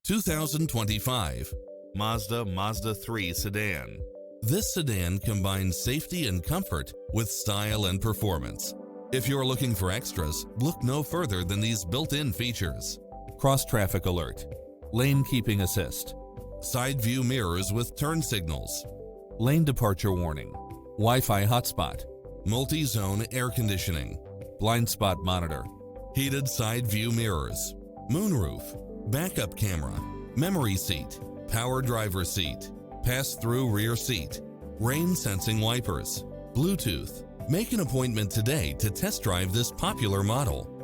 2025 Mazda Mazda3 Sedan. This sedan combines safety and comfort with style and performance. If you're looking for extras, look no further than these built-in features: cross-traffic alert, lane keeping assist, side view mirrors with turn signals, lane departure warning, Wi-Fi hotspot, multi-zone air conditioning, blind spot monitor, heated side view mirrors, moonroof, backup camera, memory seat, power driver seat, pass-through rear seat, rain-sensing wipers, Bluetooth. Make an appointment today to test drive this popular model.